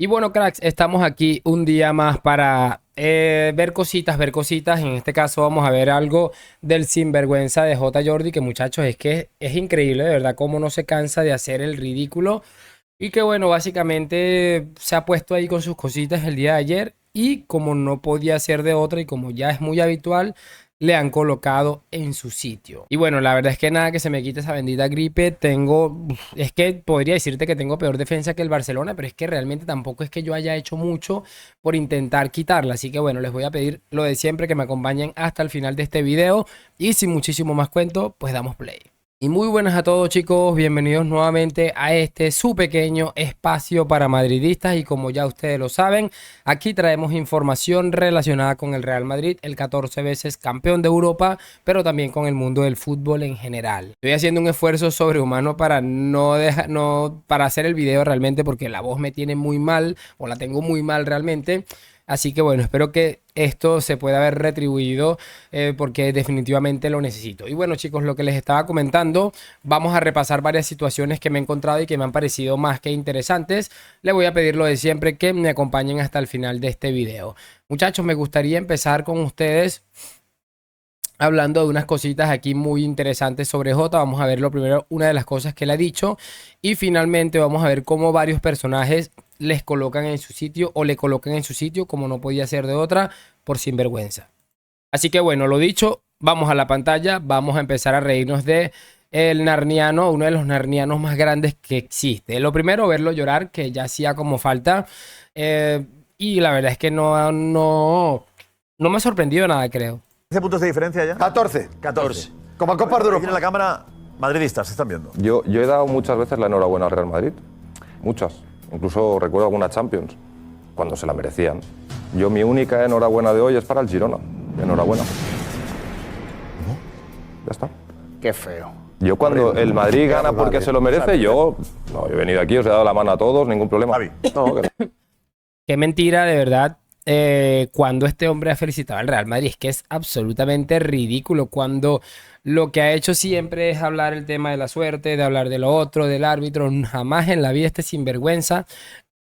Y bueno, cracks, estamos aquí un día más para ver cositas, ver cositas. En este caso vamos a ver algo del sinvergüenza de J. Jordi, que muchachos, es que es increíble, de verdad, cómo no se cansa de hacer el ridículo. Y que bueno, básicamente se ha puesto ahí con sus cositas el día de ayer y como no podía ser de otra y como ya es muy habitual, le han colocado en su sitio. Y bueno, la verdad es que nada que se me quite esa bendita gripe. Es que podría decirte que tengo peor defensa que el Barcelona, pero es que realmente tampoco es que yo haya hecho mucho por intentar quitarla. Así que bueno, les voy a pedir lo de siempre, que me acompañen hasta el final de este video y sin muchísimo más cuento, pues damos play. Y muy buenas a todos, chicos, bienvenidos nuevamente a este su pequeño espacio para madridistas. Y como ya ustedes lo saben, aquí traemos información relacionada con el Real Madrid, el 14 veces campeón de Europa, pero también con el mundo del fútbol en general. Estoy haciendo un esfuerzo sobrehumano para para hacer el video realmente, porque la voz me tiene muy mal, o la tengo muy mal realmente. Así que bueno, espero que esto se pueda ver retribuido porque definitivamente lo necesito. Y bueno, chicos, lo que les estaba comentando, vamos a repasar varias situaciones que me he encontrado y que me han parecido más que interesantes. Les voy a pedir lo de siempre, que me acompañen hasta el final de este video. Muchachos, me gustaría empezar con ustedes hablando de unas cositas aquí muy interesantes sobre Jota. Vamos a ver lo primero, una de las cosas que él ha dicho, y finalmente vamos a ver cómo varios personajes les colocan en su sitio o le colocan en su sitio, como no podía ser de otra, por sinvergüenza. Así que bueno, lo dicho, vamos a la pantalla, vamos a empezar a reírnos de el narniano, uno de los narnianos más grandes que existe. Lo primero, verlo llorar, que ya hacía como falta, y la verdad es que no me ha sorprendido nada, creo. 15 puntos de diferencia ya. 14. 14. Como Copa de Europa. Aquí en la cámara, madridistas, se están viendo. Yo he dado muchas veces la enhorabuena al Real Madrid. Muchas. Incluso recuerdo algunas Champions, cuando se la merecían. Mi única enhorabuena de hoy es para el Girona. Enhorabuena. Ya está. Qué feo. Yo cuando el Madrid gana porque se lo merece, yo he venido aquí, os he dado la mano a todos, ningún problema. Javi. No, que no. Qué mentira, de verdad. Cuando este hombre ha felicitado al Real Madrid, es que es absolutamente ridículo cuando lo que ha hecho siempre es hablar el tema de la suerte, de hablar de lo otro, del árbitro. Jamás en la vida este sinvergüenza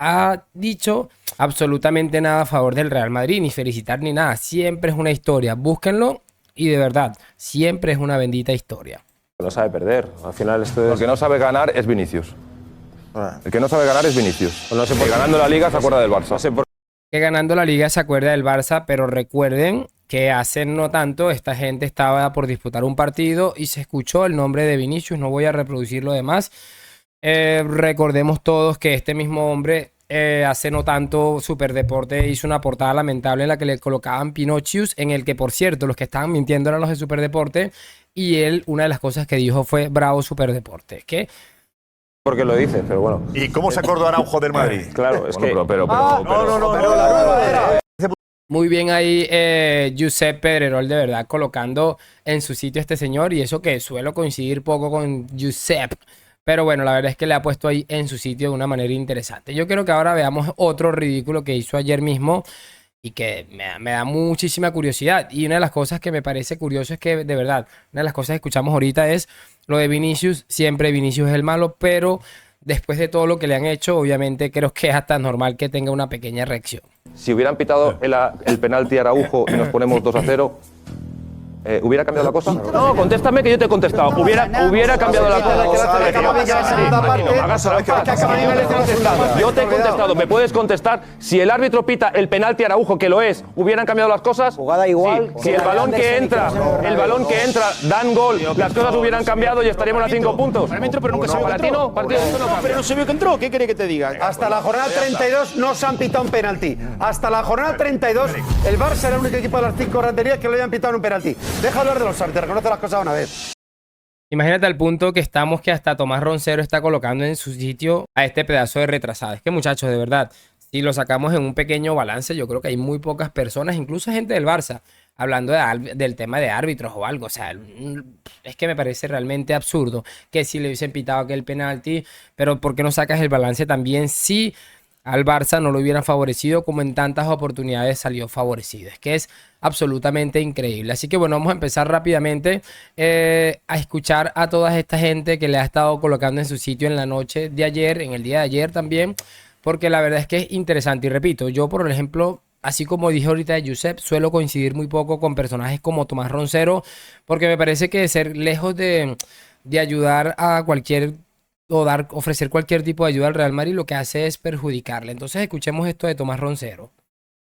ha dicho absolutamente nada a favor del Real Madrid, ni felicitar ni nada. Siempre es una historia, búsquenlo, y de verdad, siempre es una bendita historia. No sabe perder. Al final esto es... El que no sabe ganar es Vinicius. El que no sabe ganar es Vinicius. No sé por Que qué. ganando la Liga se acuerda del Barça. No sé por Que ganando la liga se acuerda del Barça, pero recuerden que hace no tanto esta gente estaba por disputar un partido y se escuchó el nombre de Vinicius. No voy a reproducir lo demás. Recordemos todos que este mismo hombre hace no tanto Superdeporte hizo una portada lamentable en la que le colocaban Pinocchius, en el que, por cierto, los que estaban mintiendo eran los de Superdeporte, y él, una de las cosas que dijo fue bravo Superdeporte. Que qué lo dice, pero bueno. ¿Y cómo se acordó Araujo del Madrid? Claro, es Bueno, que... pero Pero la nueva era. muy bien ahí Josep Pedrerol, de verdad, colocando en su sitio a este señor, y eso que suelo coincidir poco con Josep. Pero bueno, la verdad es que le ha puesto ahí en su sitio de una manera interesante. Yo quiero que ahora veamos otro ridículo que hizo ayer mismo y que me da muchísima curiosidad. Y una de las cosas que me parece curioso es que, de verdad, una de las cosas que escuchamos ahorita es lo de Vinicius. Siempre Vinicius es el malo, pero después de todo lo que le han hecho, obviamente creo que es hasta normal que tenga una pequeña reacción. Si hubieran pitado el penalti a Araujo y nos ponemos 2-0, ¿hubiera cambiado la cosa? No, contéstame que yo te he contestado. ¿Hubiera cambiado la cosa? Yo te he contestado. ¿Me puedes contestar? Si el árbitro pita el penalti a Araujo, que lo es, ¿hubieran cambiado las cosas? Jugada igual. Si el balón que entra, dan gol, las cosas hubieran cambiado y estaríamos a 5 puntos. Pero nunca se vio que entró. Pero no se vio que entró. ¿Qué quiere que te diga? Hasta la jornada 32 no se han pitado un penalti. Hasta la jornada 32 el Barça era el único equipo de las 5 granderías que le habían pitado un penalti. Deja hablar de los árbitros, reconoce las cosas una vez. Imagínate al punto que estamos, que hasta Tomás Roncero está colocando en su sitio a este pedazo de retrasado. Es que, muchachos, de verdad, si lo sacamos en un pequeño balance, yo creo que hay muy pocas personas, incluso gente del Barça, hablando del tema de árbitros o algo. O sea, es que me parece realmente absurdo que si le hubiesen pitado aquel penalti, pero ¿por qué no sacas el balance también si al Barça no lo hubieran favorecido como en tantas oportunidades salió favorecido? Es que es absolutamente increíble. Así que bueno, vamos a empezar rápidamente a escuchar a toda esta gente que le ha estado colocando en su sitio en la noche de ayer, en el día de ayer también, porque la verdad es que es interesante. Y repito, yo por ejemplo, así como dije ahorita de Josep, suelo coincidir muy poco con personajes como Tomás Roncero, porque me parece que ser lejos de ayudar a cualquier o ofrecer cualquier tipo de ayuda al Real Madrid, lo que hace es perjudicarle. Entonces escuchemos esto de Tomás Roncero.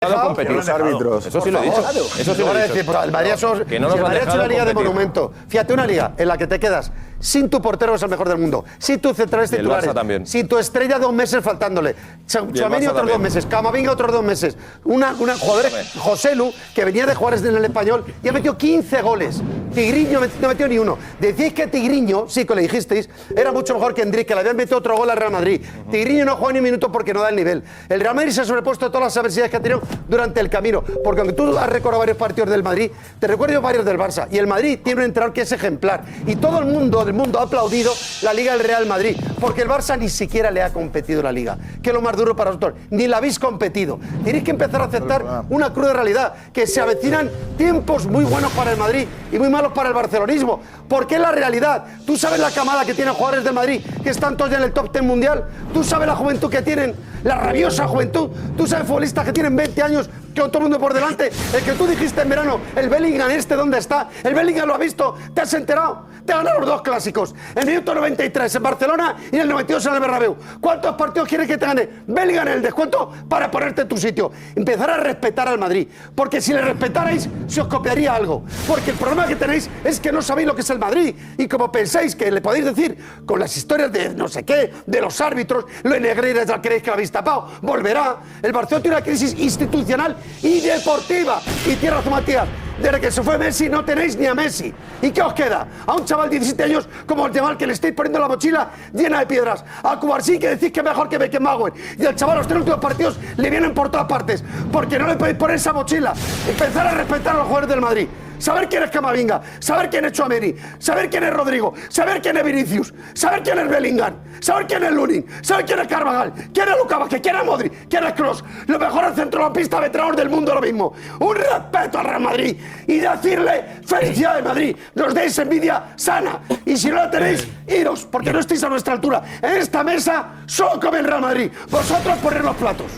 Competir. Los árbitros. Eso sí lo he dicho. Eso sí lo he dicho. Decir, pues, el Madrid, Que no si nos el lo han Madrid ha hecho dejado una liga de competir. monumento. Fíjate, una liga en la que te quedas sin tu portero, que es el mejor del mundo, sin tus centrales Y el titulares, Barça también. sin tu estrella 2 meses faltándole, Tchouaméni Barça otros 2 también. meses, Camavinga otros 2 meses, una jugadora, José Lu, que venía de jugar en el Español y ha metido 15 goles. Tigriño no metió ni uno. Decís que Tigriño, sí que lo dijisteis, era mucho mejor que Endrick, que le habían metido otro gol al Real Madrid. Tigriño no juega ni un minuto porque no da el nivel. El Real Madrid se ha sobrepuesto a todas las adversidades que ha tenido durante el camino, porque aunque tú has recordado varios partidos del Madrid, te recuerdo yo varios del Barça, y el Madrid tiene un entrenador que es ejemplar, y todo el mundo del mundo ha aplaudido la Liga del Real Madrid, porque el Barça ni siquiera le ha competido la Liga, que es lo más duro para vosotros, ni la habéis competido. Tenéis que empezar a aceptar una cruda realidad, que se avecinan tiempos muy buenos para el Madrid y muy malos para el barcelonismo, porque es la realidad. Tú sabes la camada que tienen jugadores del Madrid, que están todos ya en el top 10 mundial, tú sabes la juventud que tienen, la rabiosa juventud, tú sabes futbolistas que tienen 20 años, que todo el mundo por delante, el que tú dijiste en verano, el Bellingham ¿dónde está? El Bellingham lo ha visto, te has enterado, te ha ganado los 2 clásicos, el minuto 93 en Barcelona y el 92 en el Bernabéu. ¿Cuántos partidos quieres que te gane Bellingham en el descuento para ponerte en tu sitio? Empezar a respetar al Madrid, porque si le respetarais se os copiaría algo, porque el problema que tenéis es que no sabéis lo que es el Madrid, y como pensáis que le podéis decir con las historias de no sé qué, de los árbitros, lo de Negreira ya creéis que lo habéis tapado, volverá. El Barcelona tiene una crisis institucional y deportiva, y tiene razón Matías, desde que se fue Messi no tenéis ni a Messi. ¿Y qué os queda? A un chaval de 17 años como el chaval que le estáis poniendo la mochila llena de piedras, a Cubarsí que decís que es mejor que Beckenbauer, y al chaval los 3 últimos partidos le vienen por todas partes, porque no le podéis poner esa mochila. Empezar a respetar a los jugadores del Madrid, saber quién es Camavinga, saber quién es Tchouaméni, saber quién es Rodrigo, saber quién es Vinicius, saber quién es Bellingham, saber quién es Lunin, saber quién es Carvajal, quién es Lucas Vázquez, quién es Modric, quién es Kroos, los mejores centrocampistas veteranos del mundo ahora mismo. Un respeto al Real Madrid y decirle felicidades Madrid, nos deis envidia sana, y si no la tenéis, iros, porque no estáis a nuestra altura. En esta mesa solo come el Real Madrid, vosotros poner los platos.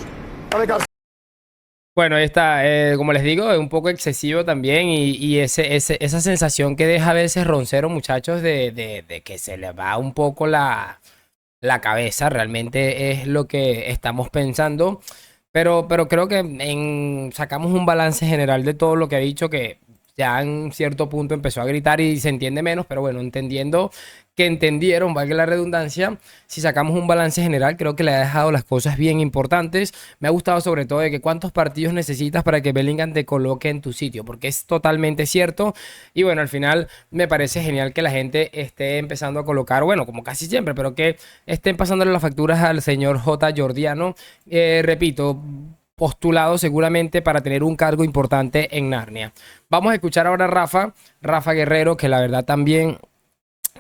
Bueno, ahí está, como les digo, es un poco excesivo también y esa sensación que deja a veces Roncero, muchachos, de que se le va un poco la cabeza, realmente es lo que estamos pensando, pero creo que sacamos un balance general de todo lo que ha dicho, que ya en cierto punto empezó a gritar y se entiende menos, pero bueno, entendiendo que entendieron, valga la redundancia, si sacamos un balance general, creo que le ha dejado las cosas bien importantes. Me ha gustado sobre todo de que cuántos partidos necesitas para que Bellingham te coloque en tu sitio, porque es totalmente cierto. Y bueno, al final me parece genial que la gente esté empezando a colocar, bueno, como casi siempre, pero que estén pasándole las facturas al señor J. Jordiano. Repito, postulado seguramente para tener un cargo importante en Narnia. Vamos a escuchar ahora a Rafa Guerrero, que la verdad también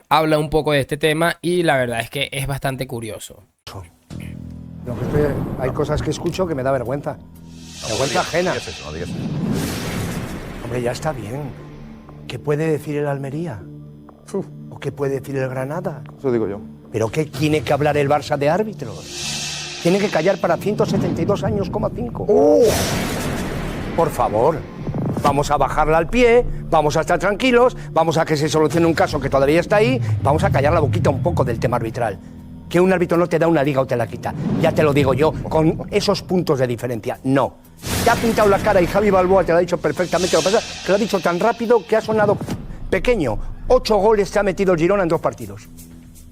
habla un poco de este tema y la verdad es que es bastante curioso. Hay cosas que escucho que me da vergüenza. Vergüenza ajena. No digas eso, no digas eso. Hombre, ya está bien. ¿Qué puede decir el Almería? ¿O qué puede decir el Granada? Eso digo yo. ¿Pero qué tiene que hablar el Barça de árbitros? Tiene que callar para 172 años, ¡5! Por favor, vamos a bajarla al pie, vamos a estar tranquilos, vamos a que se solucione un caso que todavía está ahí, vamos a callar la boquita un poco del tema arbitral. Que un árbitro no te da una liga o te la quita. Ya te lo digo yo, con esos puntos de diferencia. No. Te ha pintado la cara y Javi Balboa te lo ha dicho perfectamente. Lo que pasa es que lo ha dicho tan rápido que ha sonado pequeño. 8 goles se ha metido el Girona en 2 partidos.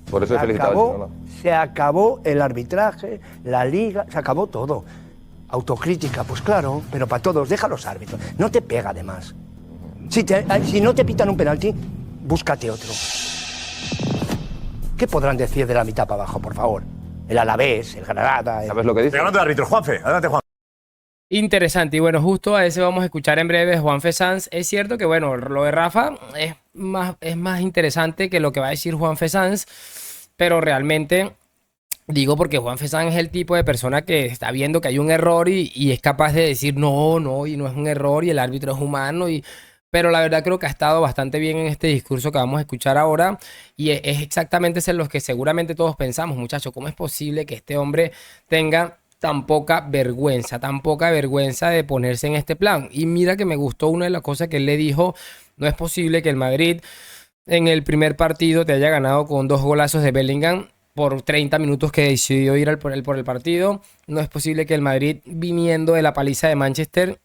Por eso he felicitado al Girona. Se acabó el arbitraje, la liga, se acabó todo. Autocrítica, pues claro, pero para todos, deja a los árbitros. No te pega además. Si no te pitan un penalti, búscate otro. ¿Qué podrán decir de la mitad para abajo, por favor? El Alavés, el Granada... ¿Sabes lo que dice? Hablando de árbitros, Juanfe, adelante Juan. Interesante, y bueno, justo a ese vamos a escuchar en breve Juanfe Sanz. Es cierto que, bueno, lo de Rafa es más interesante que lo que va a decir Juanfe Sanz, pero realmente digo porque Juanfe Sanz es el tipo de persona que está viendo que hay un error y es capaz de decir no, y no es un error y el árbitro es humano, Pero la verdad creo que ha estado bastante bien en este discurso que vamos a escuchar ahora. Y es exactamente en los que seguramente todos pensamos, muchachos, ¿cómo es posible que este hombre tenga tan poca vergüenza de ponerse en este plan? Y mira que me gustó una de las cosas que él le dijo: no es posible que el Madrid en el primer partido te haya ganado con 2 golazos de Bellingham por 30 minutos que decidió ir por el partido. No es posible que el Madrid, viniendo de la paliza de Manchester,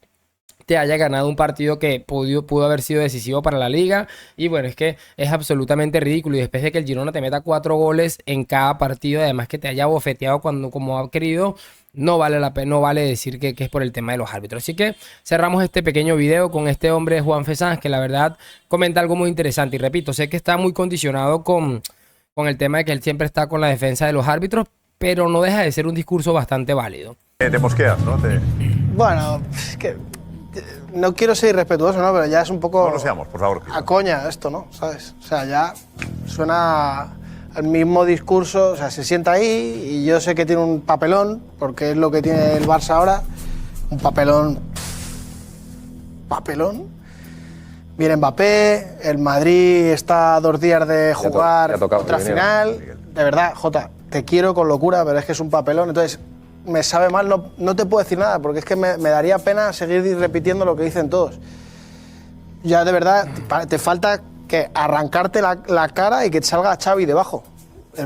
te haya ganado un partido que pudo haber sido decisivo para la liga. Y bueno, es que es absolutamente ridículo. Y después de que el Girona te meta 4 goles en cada partido, además que te haya bofeteado como ha querido, no vale la pena, no vale decir que es por el tema de los árbitros. Así que cerramos este pequeño video con este hombre, Juanfe Sanz, que la verdad comenta algo muy interesante. Y repito, sé que está muy condicionado con el tema de que él siempre está con la defensa de los árbitros, pero no deja de ser un discurso bastante válido. Te mosqueas, ¿no? Bueno, es que no quiero ser irrespetuoso, ¿no? Pero ya es un poco No lo seamos, por favor. a coña esto, ¿no? ¿Sabes? O sea, ya suena al mismo discurso, o sea, se sienta ahí y yo sé que tiene un papelón, porque es lo que tiene el Barça ahora, un papelón. Viene Mbappé, el Madrid está a 2 días de jugar otra final. De verdad, Jota, te quiero con locura, pero es que es un papelón, entonces me sabe mal, no te puedo decir nada, porque es que me daría pena seguir repitiendo lo que dicen todos. Ya de verdad, te falta que arrancarte la cara y que te salga Xavi debajo.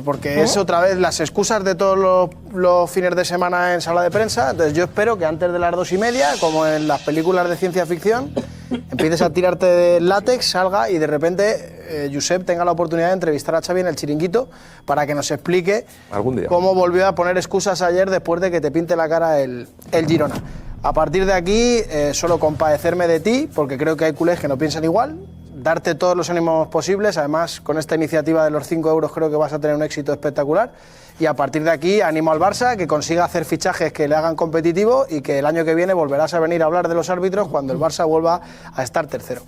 Porque es otra vez las excusas de todos los fines de semana en sala de prensa. Entonces yo espero que antes de las 2:30, como en las películas de ciencia ficción, empieces a tirarte del látex, salga y de repente Josep tenga la oportunidad de entrevistar a Xavi en el Chiringuito para que nos explique Algún día. cómo volvió a poner excusas ayer después de que te pinte la cara el Girona. A partir de aquí, solo compadecerme de ti, porque creo que hay culés que no piensan igual, darte todos los ánimos posibles. Además, con esta iniciativa de los 5 euros creo que vas a tener un éxito espectacular. Y a partir de aquí, animo al Barça que consiga hacer fichajes que le hagan competitivo y que el año que viene volverás a venir a hablar de los árbitros cuando el Barça vuelva a estar tercero.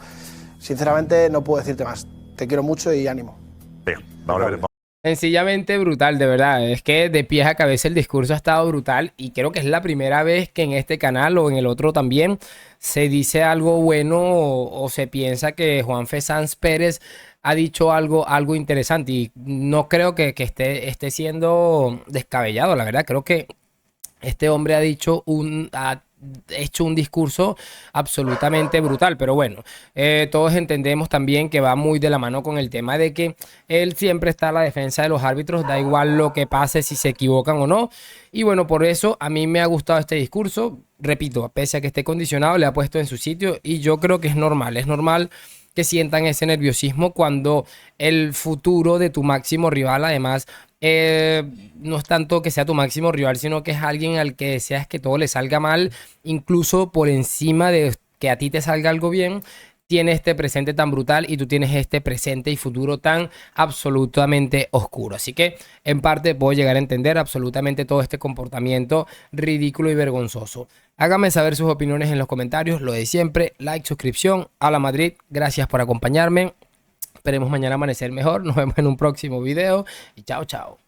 Sinceramente, no puedo decirte más. Te quiero mucho y ánimo. Venga, vamos a ver. Sencillamente brutal, de verdad. Es que de pies a cabeza el discurso ha estado brutal y creo que es la primera vez que en este canal o en el otro también se dice algo bueno o se piensa que Juanfe Sanz Pérez ha dicho algo interesante, y no creo que esté siendo descabellado, la verdad. Creo que este hombre ha hecho un discurso absolutamente brutal, pero bueno, todos entendemos también que va muy de la mano con el tema de que él siempre está a la defensa de los árbitros, da igual lo que pase, si se equivocan o no. Y bueno, por eso a mí me ha gustado este discurso. Repito, pese a que esté condicionado, le ha puesto en su sitio y yo creo que es normal que sientan ese nerviosismo cuando el futuro de tu máximo rival, además, no es tanto que sea tu máximo rival, sino que es alguien al que deseas que todo le salga mal, incluso por encima de que a ti te salga algo bien. Tiene este presente tan brutal y tú tienes este presente y futuro tan absolutamente oscuro. Así que en parte puedo llegar a entender absolutamente todo este comportamiento ridículo y vergonzoso. Háganme saber sus opiniones en los comentarios. Lo de siempre, like, suscripción. A la Madrid, gracias por acompañarme. Esperemos mañana amanecer mejor. Nos vemos en un próximo video y chao, chao.